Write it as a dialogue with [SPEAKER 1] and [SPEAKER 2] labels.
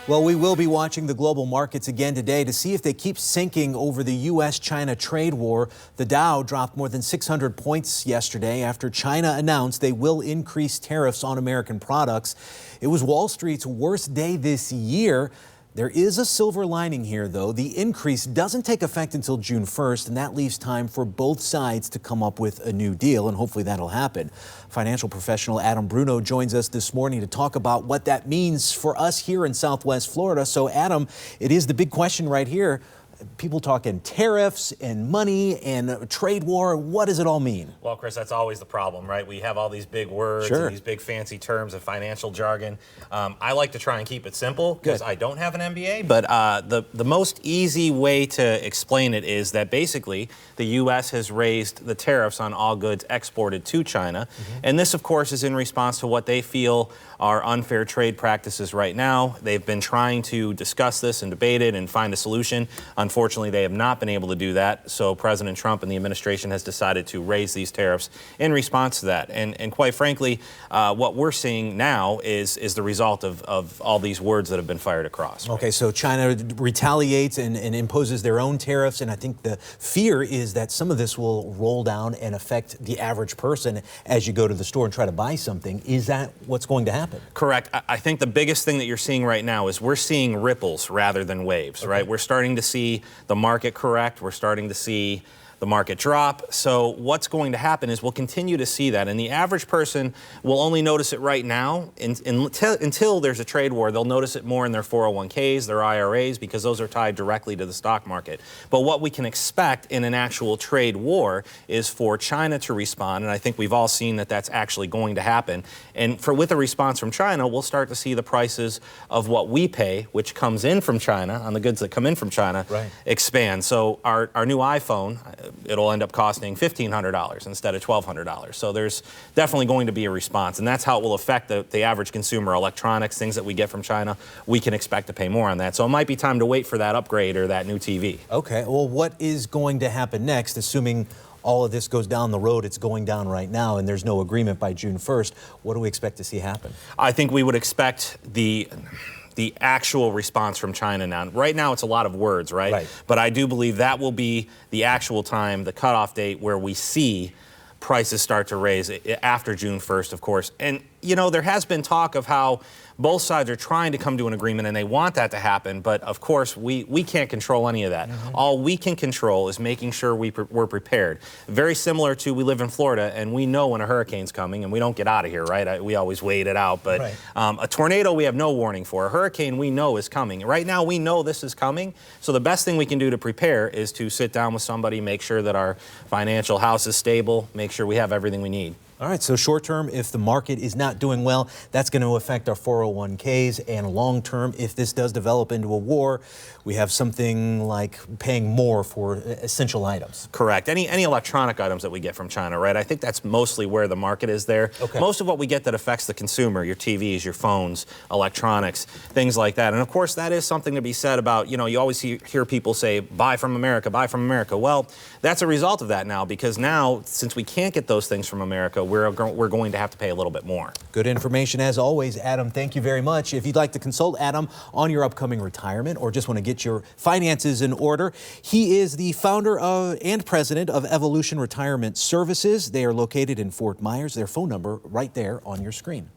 [SPEAKER 1] Well, we will be watching the global markets again today to see if they keep sinking over the U.S.-China trade war. The Dow dropped more than 600 points yesterday after China announced they will increase tariffs on American products. It was Wall Street's worst day this year. There is a silver lining here, though. The increase doesn't take effect until June 1st, and that leaves time for both sides to come up with a new deal, and hopefully that'll happen. Financial professional Adam Bruno joins us this morning to talk about what that means for us here in Southwest Florida. So, Adam, it is the big question right here. People talking tariffs and money and a trade war. What does it all mean?
[SPEAKER 2] Well, Chris, that's always the problem, right? We have all these big words and these big fancy terms of financial jargon. I like to try and keep it simple because I don't have an MBA. But the most easy way to explain it is that basically the U.S. has raised the tariffs on all goods exported to China. And this, of course, is in response to what they feel are unfair trade practices right now. They've been trying to discuss this and debate it and find a solution. Unfortunately, they have not been able to do that, so President Trump and the administration has decided to raise these tariffs in response to that. And quite frankly, what we're seeing now is the result of all these words that have been fired across.
[SPEAKER 1] Okay, so China retaliates and imposes their own tariffs, and I think the fear is that some of this will roll down and affect the average person as you go to the store and try to buy something. Is that what's going to happen?
[SPEAKER 2] Correct. I think the biggest thing that you're seeing right now is we're seeing ripples rather than waves, right? We're starting to see the market correct. We're starting to see the market drop. So what's going to happen is we'll continue to see that. And the average person will only notice it right now until there's a trade war. They'll notice it more in their 401ks, their IRAs, because those are tied directly to the stock market. But what we can expect in an actual trade war is for China to respond. And I think we've all seen that that's actually going to happen. And with a response from China, we'll start to see the prices of what we pay, which comes in from China, on the goods that come in from China, expand. So our new iPhone, it'll end up costing $1,500 instead of $1,200. So there's definitely going to be a response, and that's how it will affect the average consumer. Electronics, things that we get from China, we can expect to pay more on that. So it might be time to wait for that upgrade or that new TV.
[SPEAKER 1] Okay, well, what is going to happen next, assuming all of this goes down the road? It's going down right now, and there's no agreement by June 1st. What do we expect to see happen?
[SPEAKER 2] I think we would expect the actual response from China now. Right now, it's a lot of words, right? But I do believe that will be the actual time, the cutoff date, where we see prices start to raise after June 1st, of course. And, you know, there has been talk of how both sides are trying to come to an agreement, and they want that to happen. But, of course, we can't control any of that. All we can control is making sure we're prepared. Very similar to we live in Florida, and we know when a hurricane's coming, and we don't get out of here, right? We always wait it out. But a tornado, we have no warning for. A hurricane, we know is coming. Right now, we know this is coming. So the best thing we can do to prepare is to sit down with somebody, make sure that our financial house is stable, make sure we have everything we need.
[SPEAKER 1] All right, so short term, if the market is not doing well, that's going to affect our 401ks. And long term, if this does develop into a war, we have something like paying more for essential items.
[SPEAKER 2] Correct. Any electronic items that we get from China, right? I think that's mostly where the market is there. Most of what we get that affects the consumer, your TVs, your phones, electronics, things like that. And of course, that is something to be said about, you know, you always hear people say, buy from America, buy from America. Well, that's a result of that now, because now, since we can't get those things from America, we're going to have to pay a little bit more.
[SPEAKER 1] Good information as always, Adam. Thank you very much. If you'd like to consult Adam on your upcoming retirement or just want to get your finances in order, he is the founder and president of Evolution Retirement Services. They are located in Fort Myers. Their phone number right there on your screen.